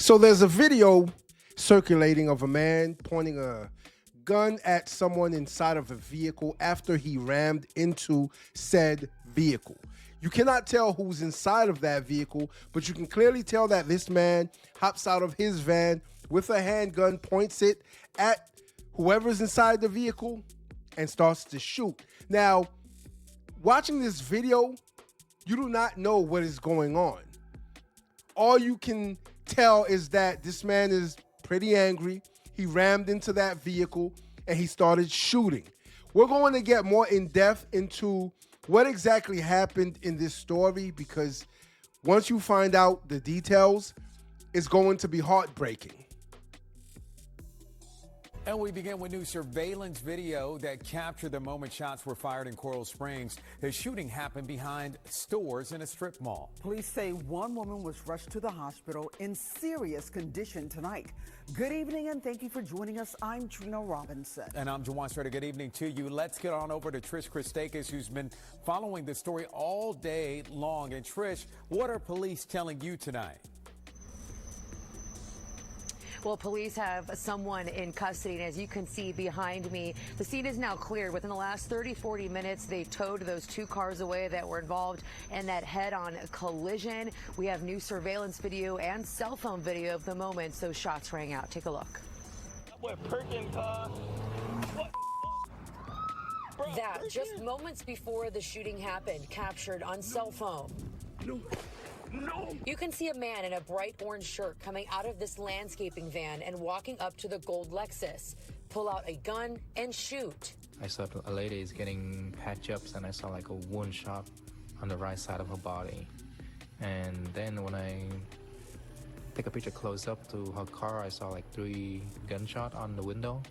So there's a video circulating of a man pointing a gun at someone inside of a vehicle after he rammed into said vehicle. You cannot tell who's inside of that vehicle, but you can clearly tell that this man hops out of his van with a handgun, points it at whoever's inside the vehicle, and starts to shoot. Now, watching this video, you do not know what is going on. All you can tell is that this man is pretty angry. He rammed into that vehicle and he started shooting. We're going to get more in depth into what exactly happened in this story, because once you find out the details, it's going to be heartbreaking. And we begin with new surveillance video that captured the moment shots were fired in Coral Springs. The shooting happened behind stores in a strip mall. Police say one woman was rushed to the hospital in serious condition tonight. Good evening and thank you for joining us. I'm Trina Robinson. And I'm 𝗪𝗎 Good evening to you. Let's get on over to 𝗪𝗔-𝗕𝗏𝗏𝗧𝗏, who's been following the story all day long. And Trish, what are police telling you tonight? Well, police have someone in custody, and as you can see behind me, the scene is now cleared. Within the last 40 minutes, they towed those two cars away that were involved in that head-on collision. We have new surveillance video and cell phone video of the moment those shots rang out. Take a look. That just moments before the shooting happened, captured on cell phone. No. You can see a man in a bright orange shirt coming out of this landscaping van and walking up to the gold Lexus, pull out a gun and shoot. I saw a lady is getting patch-ups and I saw like a wound shot on the right side of her body. And then when I take a picture close up to her car, I saw like 3 gunshots on the window.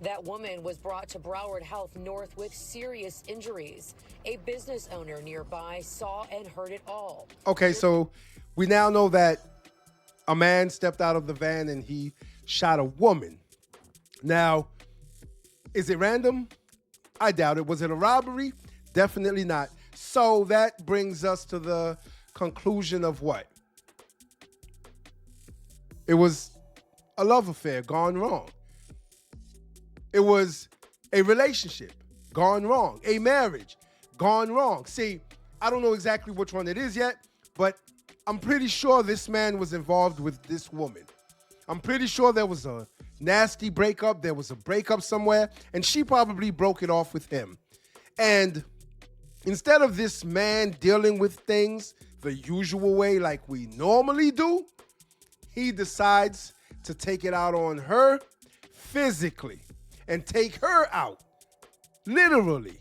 That woman was brought to Broward Health North with serious injuries. A business owner nearby saw and heard it all. Okay, so we now know that a man stepped out of the van and he shot a woman. Now, is it random? I doubt it. Was it a robbery? Definitely not. So that brings us to the conclusion of what? It was a love affair gone wrong. It was a relationship gone wrong, a marriage gone wrong. See, I don't know exactly which one it is yet, but I'm pretty sure this man was involved with this woman. I'm pretty sure there was a nasty breakup. There was a breakup somewhere, and she probably broke it off with him. And instead of this man dealing with things the usual way like we normally do, he decides to take it out on her physically. And take her out, literally.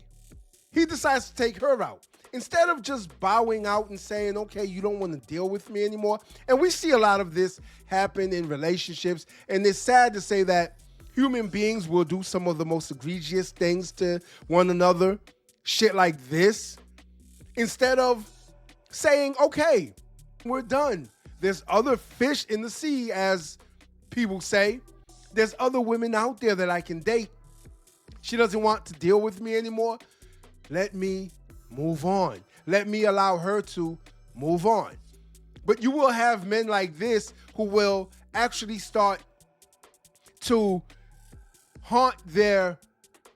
He decides to take her out. Instead of just bowing out and saying, okay, you don't want to deal with me anymore. And we see a lot of this happen in relationships. And it's sad to say that human beings will do some of the most egregious things to one another, shit like this. Instead of saying, okay, we're done. There's other fish in the sea, as people say. There's other women out there that I can date. She doesn't want to deal with me anymore. Let me move on. Let me allow her to move on. But you will have men like this who will actually start to haunt their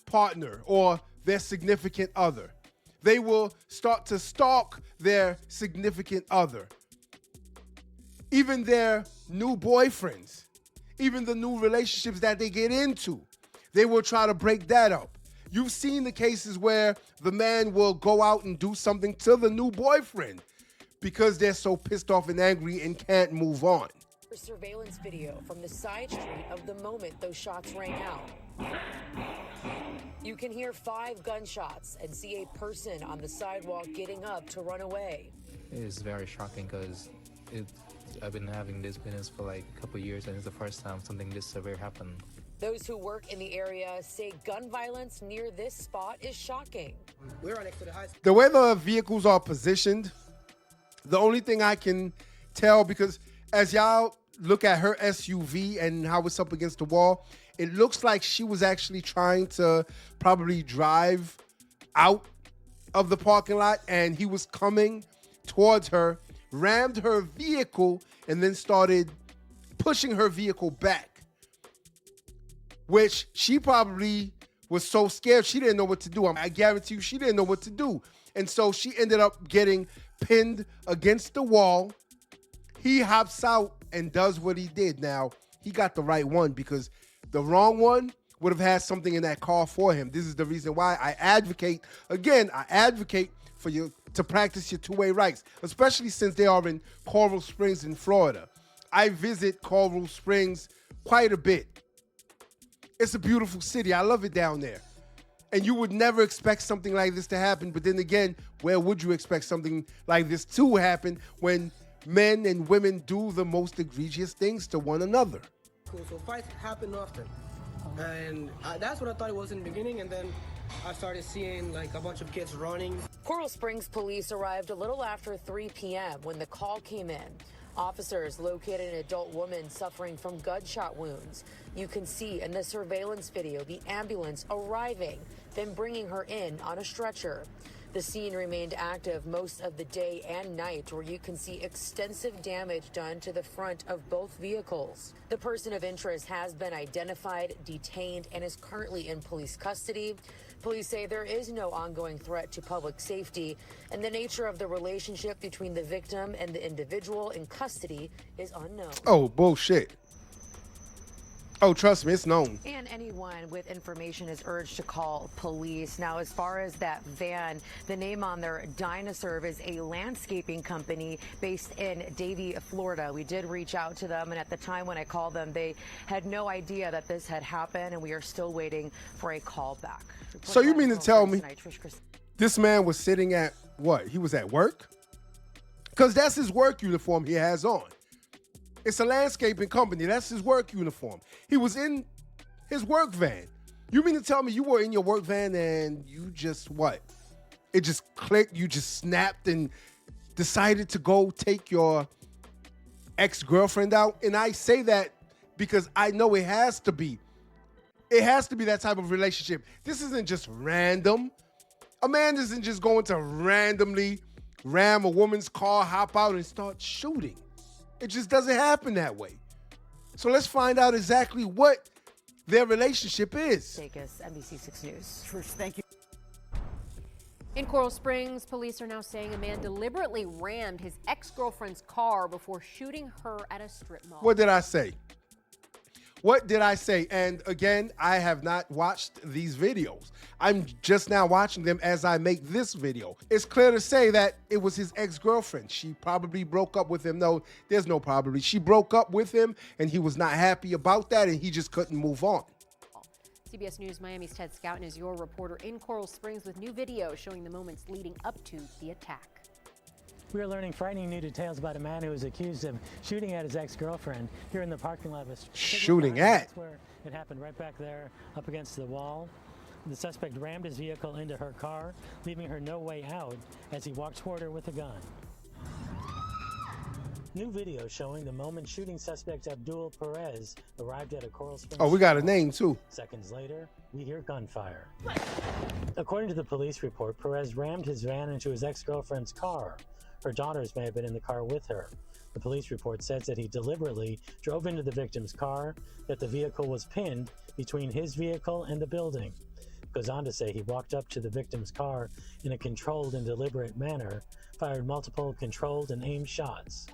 partner or their significant other. They will start to stalk their significant other. Even their new boyfriends. Even the new relationships that they get into, they will try to break that up. You've seen the cases where the man will go out and do something to the new boyfriend because they're so pissed off and angry and can't move on. Surveillance video from the side street of the moment those shots rang out. You can hear 5 gunshots and see a person on the sidewalk getting up to run away. It is very shocking because I've been having this business for like a couple of years, and it's the first time something this severe happened. Those who work in the area say gun violence near this spot is shocking. We're right next to the high school. The way the vehicles are positioned, the only thing I can tell, because as y'all look at her SUV and how it's up against the wall, it looks like she was actually trying to probably drive out of the parking lot, and he was coming towards her, rammed her vehicle, and then started pushing her vehicle back, which she probably was so scared she didn't know what to do. I guarantee you she didn't know what to do. And so she ended up getting pinned against the wall. He hops out and does what he did. Now, he got the right one because the wrong one would have had something in that car for him. This is the reason why I advocate for you to practice your two-way rights, especially since they are in Coral Springs in Florida. I visit Coral Springs quite a bit. It's a beautiful city. I love it down there. And you would never expect something like this to happen. But then again, where would you expect something like this to happen when men and women do the most egregious things to one another? Cool. So fights happen often. And that's what I thought it was in the beginning. And then I started seeing like a bunch of kids running. Coral Springs police arrived a little after 3 p.m. when the call came in. Officers located an adult woman suffering from gunshot wounds. You can see in the surveillance video the ambulance arriving, then bringing her in on a stretcher. The scene remained active most of the day and night, where you can see extensive damage done to the front of both vehicles. The person of interest has been identified, detained, and is currently in police custody. Police say there is no ongoing threat to public safety, and the nature of the relationship between the victim and the individual in custody is unknown. Oh, bullshit. Oh, trust me, it's known. And anyone with information is urged to call police. Now, as far as that van, the name on there, Dynaserve, is a landscaping company based in Davie, Florida. We did reach out to them, and at the time when I called them, they had no idea that this had happened, and we are still waiting for a call back. So you mean to tell me this man was sitting at what? He was at work? Because that's his work uniform he has on. It's a landscaping company. That's his work uniform. He was in his work van. You mean to tell me you were in your work van and you just what? It just clicked, you just snapped and decided to go take your ex-girlfriend out? And I say that because I know it has to be. It has to be that type of relationship. This isn't just random. A man isn't just going to randomly ram a woman's car, hop out, and start shooting. It just doesn't happen that way. So let's find out exactly what their relationship is. NBC 6 News. Trish, thank you. In Coral Springs, police are now saying a man deliberately rammed his ex-girlfriend's car before shooting her at a strip mall. What did I say? What did I say? And again, I have not watched these videos. I'm just now watching them as I make this video. It's clear to say that it was his ex-girlfriend. She probably broke up with him. No, there's no probably. She broke up with him and he was not happy about that and he just couldn't move on. CBS News Miami's Ted Scouten is your reporter in Coral Springs with new video showing the moments leading up to the attack. We are learning frightening new details about a man who is accused of shooting at his ex-girlfriend here in the parking lot of a shooting at? That's where it happened, right back there up against the wall. The suspect rammed his vehicle into her car, leaving her no way out as he walked toward her with a gun. New video showing the moment shooting suspect Abdul Perez arrived at a Coral Springs. Oh, we got a name too. Seconds later, we hear gunfire. According to the police report, Perez rammed his van into his ex-girlfriend's car. Her daughters may have been in the car with her. The police report says that he deliberately drove into the victim's car, that the vehicle was pinned between his vehicle and the building. It goes on to say he walked up to the victim's car in a controlled and deliberate manner, fired multiple controlled and aimed shots.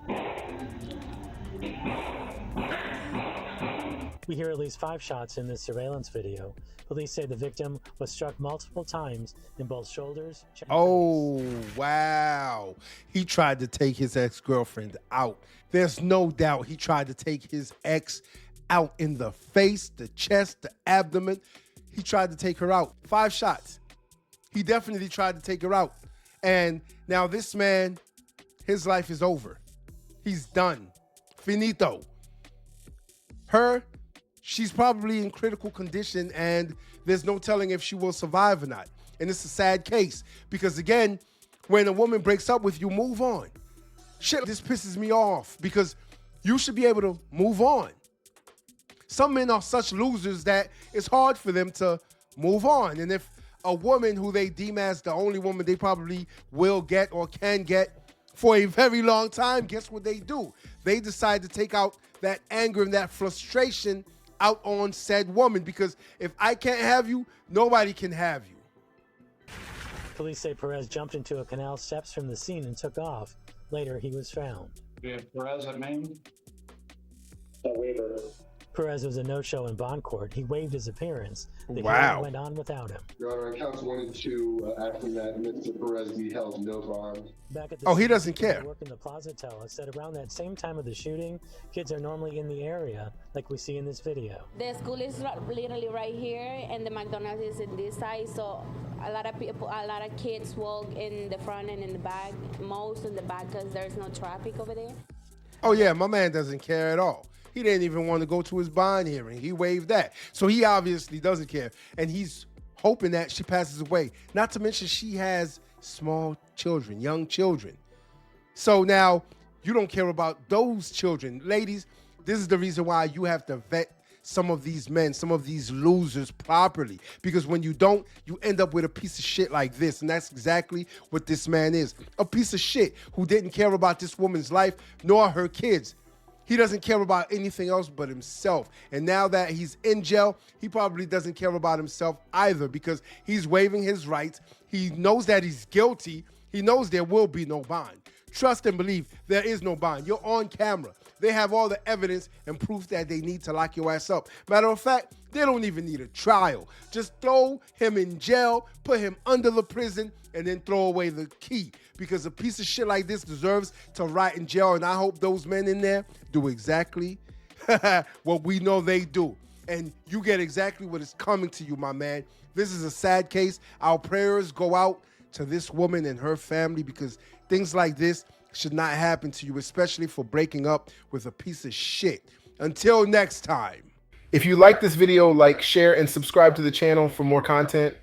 We hear at least 5 shots in this surveillance video. Police say the victim was struck multiple times in both shoulders. Oh, wow. He tried to take his ex-girlfriend out. There's no doubt he tried to take his ex out in the face, the chest, the abdomen. He tried to take her out. 5 shots. He definitely tried to take her out. And now this man, his life is over. He's done. Finito. Her, she's probably in critical condition and there's no telling if she will survive or not. And it's a sad case because, again, when a woman breaks up with you, move on. Shit, this pisses me off because you should be able to move on. Some men are such losers that it's hard for them to move on. And if a woman who they deem as the only woman they probably will get or can get for a very long time, guess what they do? They decide to take out that anger and that frustration out on said woman, because if I can't have you, nobody can have you. Police say Perez jumped into a canal steps from the scene and took off. Later, he was found. Do you have Perez at Maine? Perez was a no-show in bond court. He waived his appearance. The Wow. hearing went on without him. Your Honor, counsel wanted to ask that Mr. Perez be held no bond. Back at the Oh, he scene, doesn't people care. who work in the Plaza tell us that around that same time of the shooting, kids are normally in the area, like we see in this video. The school is literally right here, and the McDonald's is in this side. So a lot of people, a lot of kids walk in the front and in the back. Most in the back because there's no traffic over there. Oh yeah, my man doesn't care at all. He didn't even want to go to his bond hearing. He waived that. So he obviously doesn't care. And he's hoping that she passes away. Not to mention she has small children, young children. So now you don't care about those children. Ladies, this is the reason why you have to vet some of these men, some of these losers properly. Because when you don't, you end up with a piece of shit like this. And that's exactly what this man is. A piece of shit who didn't care about this woman's life nor her kids. He doesn't care about anything else but himself. And now that he's in jail, he probably doesn't care about himself either, because he's waiving his rights. He knows that he's guilty. He knows there will be no bond. Trust and believe, there is no bond. You're on camera. They have all the evidence and proof that they need to lock your ass up. Matter of fact, they don't even need a trial. Just throw him in jail, put him under the prison, and then throw away the key. Because a piece of shit like this deserves to rot in jail, and I hope those men in there do exactly what we know they do. And you get exactly what is coming to you, my man. This is a sad case. Our prayers go out to this woman and her family, because things like this should not happen to you, especially for breaking up with a piece of shit. Until next time. If you like this video, like, share, and subscribe to the channel for more content.